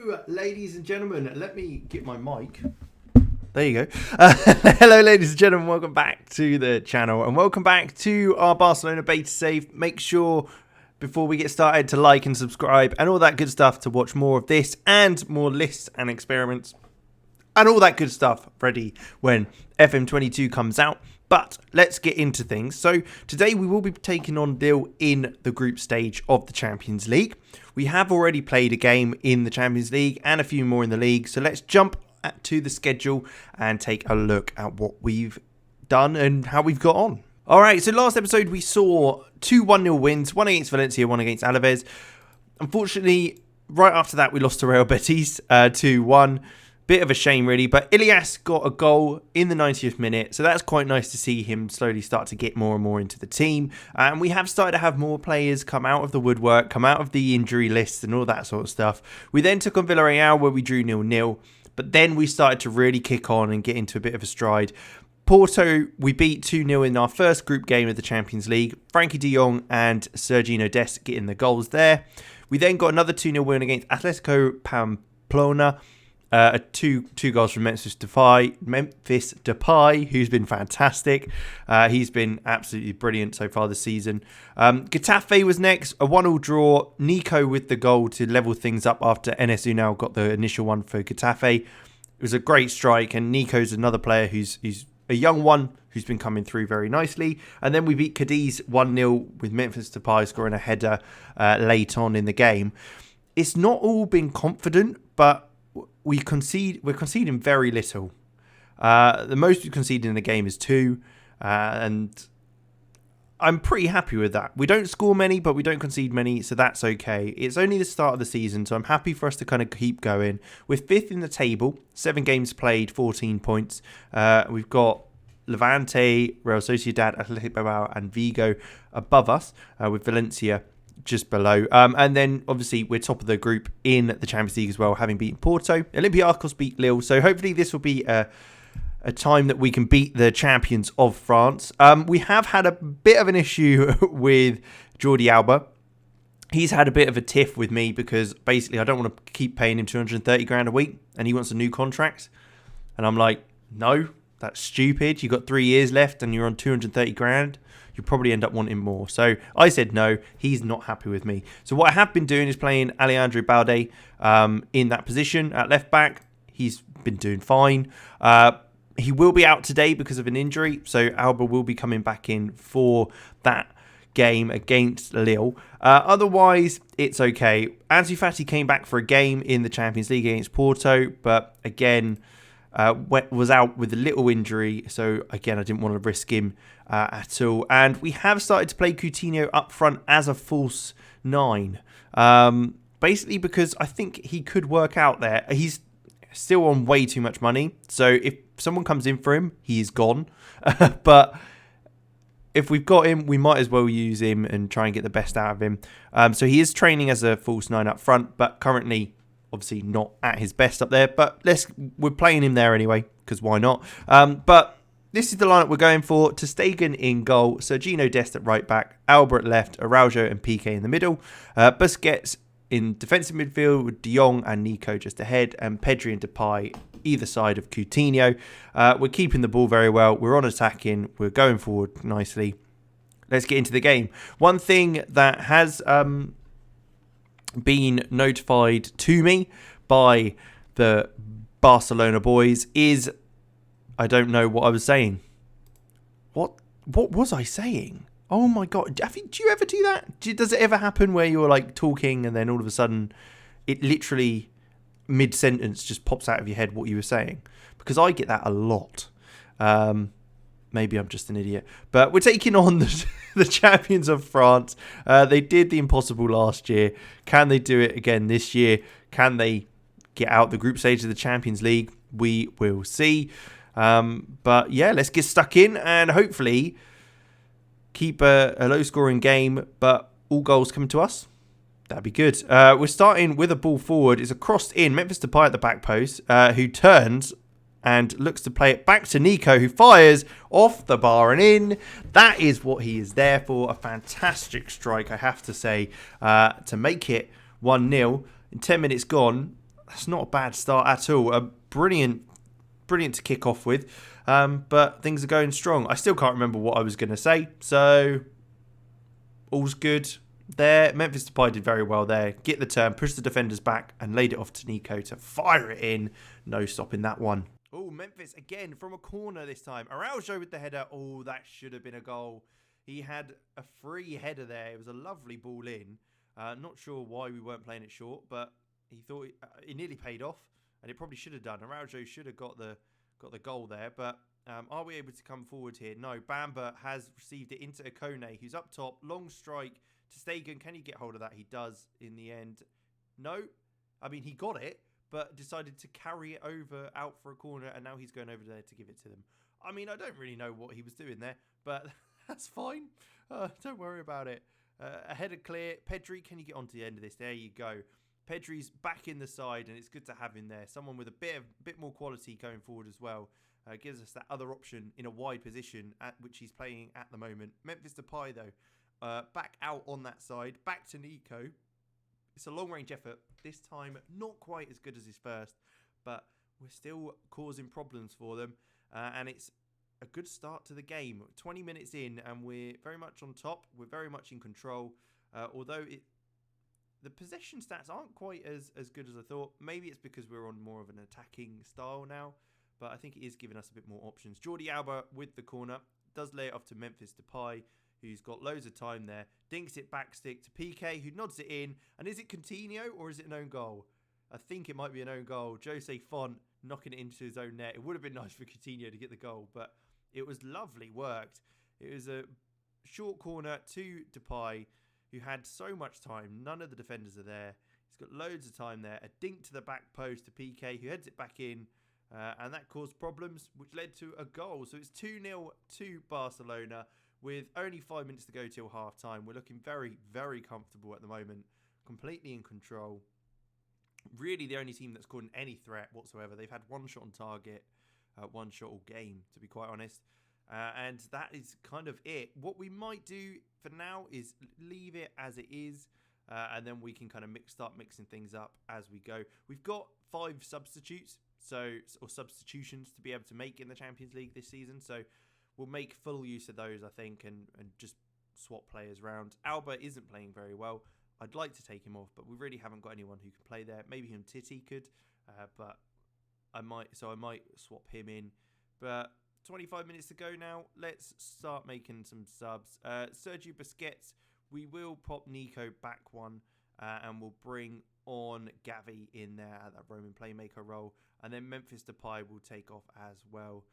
Hello, ladies and gentlemen. Let me get my mic. There you go. Hello, ladies and gentlemen. Welcome back to the channel and welcome back to our Barcelona beta save. Make sure before we get started to like and subscribe and all that good stuff to watch more of this and more lists and experiments and all that good stuff ready when FM22 comes out. But let's get into things. So today we will be taking on Lille in the group stage of the Champions League. We have already played a game in the Champions League and a few more in the league. So let's jump to the schedule and take a look at what we've done and how we've got on. All right, so last episode we saw two 1-0 wins, one against Valencia, one against Alaves. Unfortunately, right after that we lost to Real Betis 2-1. Bit of a shame, really, but Ilias got a goal in the 90th minute, so that's quite nice to see him slowly start to get more and more into the team. And we have started to have more players come out of the woodwork, come out of the injury list and all that sort of stuff. We then took on Villarreal, where we drew 0-0, but then we started to really kick on and get into a bit of a stride. Porto, we beat 2-0 in our first group game of the Champions League. Frankie de Jong and Sergino Dest getting the goals there. We then got another 2-0 win against Atletico Pamplona. Two goals from Memphis Depay, who's been fantastic. He's been absolutely brilliant so far this season. Getafe was next, a 1-1 draw. Nico with the goal to level things up after Enes Unal got the initial one for Getafe. It was a great strike, and Nico's another player who's a young one who's been coming through very nicely. And then we beat Cadiz 1-0 with Memphis Depay scoring a header late on in the game. It's not all been confident, but we're conceding very little. The most we conceded in the game is 2, and I'm pretty happy with that. We don't score many, but we don't concede many, so that's okay. It's only the start of the season, so I'm happy for us to kind of keep going. We're 5th in the table, 7 games played, 14 points. We've got Levante, Real Sociedad, Athletic Bilbao and Vigo above us, with Valencia just below. And then obviously we're top of the group in the Champions League as well, having beaten Porto. Olympiacos beat Lille, so hopefully this will be a time that we can beat the champions of France. We have had a bit of an issue with Jordi Alba. He's had a bit of a tiff with me because basically I don't want to keep paying him 230 grand a week and he wants a new contract. And I'm like, no, that's stupid. You've got 3 years left and you're on 230 grand. You'll probably end up wanting more. So I said no. He's not happy with me. So what I have been doing is playing Alejandro Balde in that position at left back. He's been doing fine. He will be out today because of an injury. So Alba will be coming back in for that game against Lille. Otherwise, it's okay. Ansu Fati came back for a game in the Champions League against Porto. But again, was out with a little injury. So again, I didn't want to risk him at all. And we have started to play Coutinho up front as a false 9. Basically because I think he could work out there. He's still on way too much money. So if someone comes in for him, he is gone. But if we've got him, we might as well use him and try and get the best out of him. So he is training as a false 9 up front, but currently obviously not at his best up there. But we're playing him there anyway, because why not? But this is the lineup we're going for. Ter Stegen in goal, Sergino Dest at right back, Alba at left, Araujo and Piqué in the middle, Busquets in defensive midfield with De Jong and Nico just ahead, and Pedri and Depay either side of Coutinho. We're keeping the ball very well. We're on attacking. We're going forward nicely. Let's get into the game. One thing that has been notified to me by the Barcelona boys is I don't know what I was saying. What was I saying? Oh my god! Do you ever do that? Does it ever happen where you're like talking and then all of a sudden it literally mid-sentence just pops out of your head what you were saying? Because I get that a lot. Maybe I'm just an idiot. But we're taking on the champions of France. They did the impossible last year. Can they do it again this year? Can they get out the group stage of the Champions League? We will see. But yeah, let's get stuck in and hopefully keep a low-scoring game, but all goals coming to us. That'd be good. We're starting with a ball forward. It's a crossed in. Memphis Depay at the back post, who turns and looks to play it back to Nico, who fires off the bar and in. That is what he is there for. A fantastic strike, I have to say, to make it 1-0. In 10 minutes gone, That's not a bad start at all. Brilliant to kick off with. But things are going strong. I still can't remember what I was going to say. So, all's good there. Memphis Depay did very well there. Get the turn, push the defenders back, and laid it off to Nico to fire it in. No stopping that one. Oh, Memphis again from a corner this time. Araujo with the header. Oh, that should have been a goal. He had a free header there. It was a lovely ball in. Not sure why we weren't playing it short, but he thought it nearly paid off, and it probably should have done. Araujo should have got the goal there, but are we able to come forward here? No. Bamba has received it into Akone, who's up top. Long strike to Stegen. Can he get hold of that? He does in the end. No. I mean, he got it, but decided to carry it out for a corner, and now he's going over there to give it to them. I mean, I don't really know what he was doing there, but that's fine. Don't worry about it. A header clear. Pedri, can you get onto the end of this? There you go. Pedri's back in the side, and it's good to have him there. Someone with a bit more quality going forward as well. Gives us that other option in a wide position, at which he's playing at the moment. Memphis Depay, though, back out on that side. Back to Nico. It's a long-range effort. This time, not quite as good as his first, but we're still causing problems for them. And it's a good start to the game. 20 minutes in, and we're very much on top. We're very much in control. Although the possession stats aren't quite as good as I thought. Maybe it's because we're on more of an attacking style now, but I think it is giving us a bit more options. Jordi Alba with the corner does lay it off to Memphis Depay, who's got loads of time there. Dinks it back stick to PK, who nods it in. And is it Coutinho or is it an own goal? I think it might be an own goal. Jose Font knocking it into his own net. It would have been nice for Coutinho to get the goal, but it was lovely worked. It was a short corner to Depay, who had so much time. None of the defenders are there. He's got loads of time there. A dink to the back post to PK, who heads it back in. And that caused problems, which led to a goal. So it's 2-0 to Barcelona with only 5 minutes to go till half-time. We're looking very, very comfortable at the moment. Completely in control. Really the only team that's caused any threat whatsoever. They've had one shot on target, one shot all game, to be quite honest. And that is kind of it. What we might do for now is leave it as it is, and then we can kind of start mixing things up as we go. We've got 5 substitutes, or substitutions to be able to make in the Champions League this season. So we'll make full use of those, I think, and just swap players around. Alba isn't playing very well. I'd like to take him off, but we really haven't got anyone who can play there. Maybe him Titi could, but I might swap him in. But 25 minutes to go now. Let's start making some subs. Sergio Busquets, we will pop Nico back one, and we'll bring on Gavi in there at that Roman playmaker role. And then Memphis Depay will take off as well.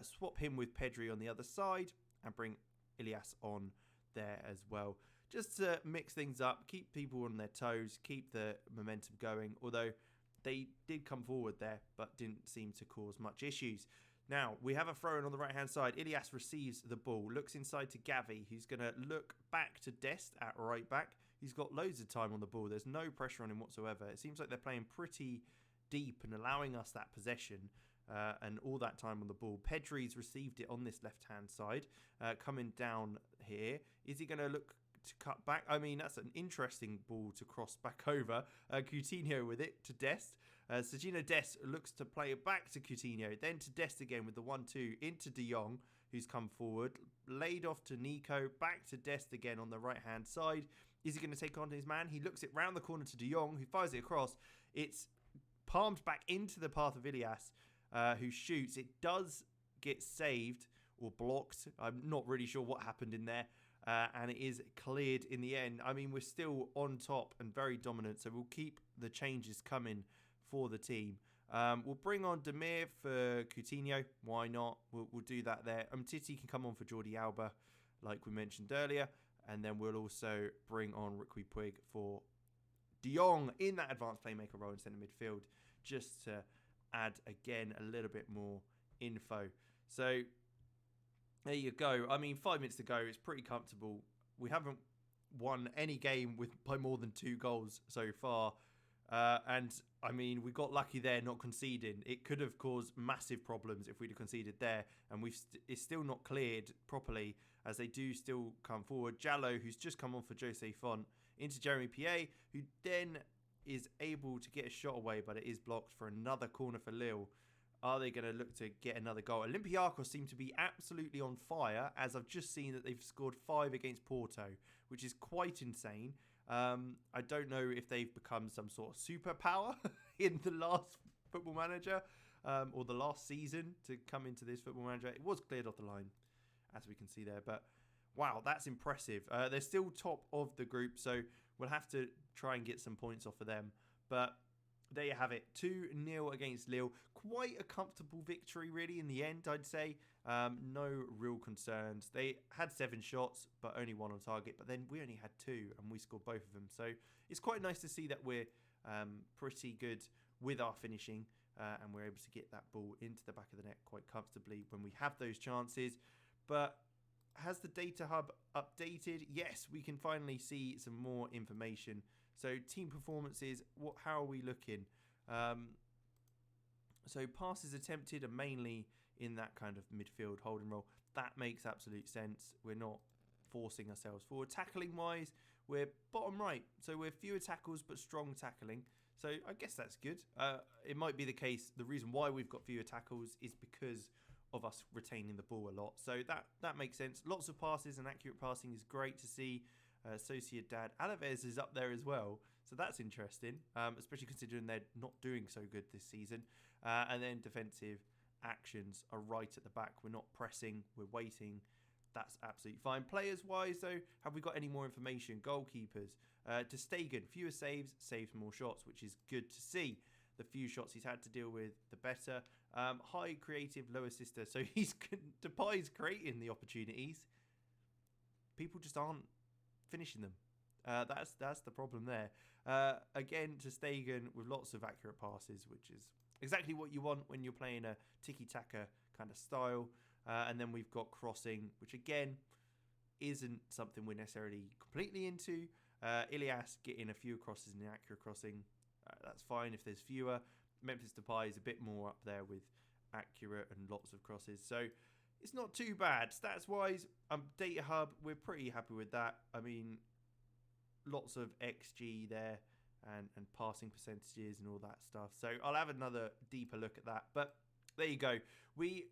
Swap him with Pedri on the other side and bring Ilias on there as well. Just to mix things up, keep people on their toes, keep the momentum going. Although they did come forward there, but didn't seem to cause much issues. Now, we have a throw-in on the right-hand side. Ilias receives the ball, looks inside to Gavi, who's going to look back to Dest at right back. He's got loads of time on the ball. There's no pressure on him whatsoever. It seems like they're playing pretty deep and allowing us that possession and all that time on the ball. Pedri's received it on this left-hand side, coming down here. Is he going to look to cut back? I mean, that's an interesting ball to cross back over. Coutinho with it to Dest. Sergino Dest looks to play it back to Coutinho, then to Dest again with the 1-2 into De Jong, who's come forward, laid off to Nico, back to Dest again on the right-hand side. Is he going to take on his man? He looks it round the corner to De Jong, who fires it across. It's palmed back into the path of Ilias, who shoots. It does get saved or blocked. I'm not really sure what happened in there. And it is cleared in the end. I mean, we're still on top and very dominant, so we'll keep the changes coming for the team. We'll bring on Demir for Coutinho. Why not? We'll do that there. Titi can come on for Jordi Alba, like we mentioned earlier. And then we'll also bring on Riqui Puig for De Jong in that advanced playmaker role in centre midfield, just to add, again, a little bit more info. So there you go. I mean, 5 minutes to go. It's pretty comfortable. We haven't won any game by more than 2 goals so far. And, I mean, we got lucky there not conceding. It could have caused massive problems if we'd have conceded there. And it's still not cleared properly as they do still come forward. Jallo, who's just come on for Jose Font, into Jeremy Pié, who then is able to get a shot away, but it is blocked for another corner for Lille. Are they going to look to get another goal? Olympiacos seem to be absolutely on fire, as I've just seen that they've scored 5 against Porto, which is quite insane. I don't know if they've become some sort of superpower in the last Football Manager or the last season to come into this Football Manager. It was cleared off the line, as we can see there, but wow, that's impressive. They're still top of the group, so we'll have to try and get some points off of them. But there you have it, 2-0 against Lille. Quite a comfortable victory, really, in the end, I'd say. No real concerns. They had 7 shots, but only 1 on target. But then we only had 2, and we scored both of them. So it's quite nice to see that we're pretty good with our finishing, and we're able to get that ball into the back of the net quite comfortably when we have those chances. But has the data hub updated? Yes, we can finally see some more information. So team performances, how are we looking? So passes attempted are mainly in that kind of midfield holding role. That makes absolute sense. We're not forcing ourselves forward. Tackling wise, we're bottom right. So we're fewer tackles but strong tackling. So I guess that's good. It might be the case. The reason why we've got fewer tackles is because of us retaining the ball a lot. So that makes sense. Lots of passes and accurate passing is great to see. Sociedad Alaves is up there as well. So that's interesting, especially considering they're not doing so good this season. And then defensive actions are right at the back. We're not pressing, we're waiting. That's absolutely fine. Players-wise, though, have we got any more information? Goalkeepers. Ter Stegen, fewer saves, saves more shots, which is good to see. The few shots he's had to deal with, the better. High creative, low assister. So Depay's creating the opportunities. People just aren't finishing them. That's the problem there. Again, Ter Stegen with lots of accurate passes, which is exactly what you want when you're playing a tiki-taka kind of style. And then we've got crossing, which again isn't something we're necessarily completely into. Ilias getting a few crosses in the accurate crossing. That's fine if there's fewer. Memphis Depay is a bit more up there with accurate and lots of crosses. So it's not too bad. Stats-wise, Data Hub, we're pretty happy with that. I mean, lots of XG there and passing percentages and all that stuff. So I'll have another deeper look at that. But there you go.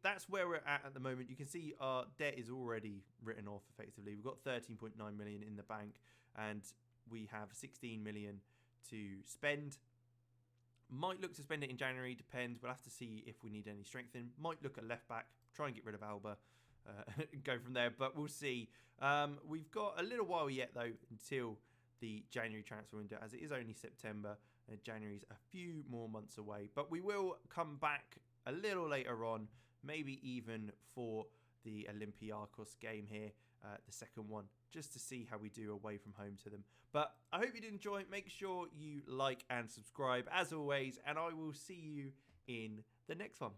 That's where we're at the moment. You can see our debt is already written off effectively. We've got 13.9 million in the bank and we have 16 million to spend. Might look to spend it in January, depends. We'll have to see if we need any strengthening. Might look at left back, try and get rid of Alba, and go from there, but we'll see. We've got a little while yet though until the January transfer window, as it is only September and January's a few more months away. But we will come back a little later on, maybe even for the Olympiacos game here, the second one, just to see how we do away from home to them. But I hope you did enjoy. Make sure you like and subscribe as always, and I will see you in the next one.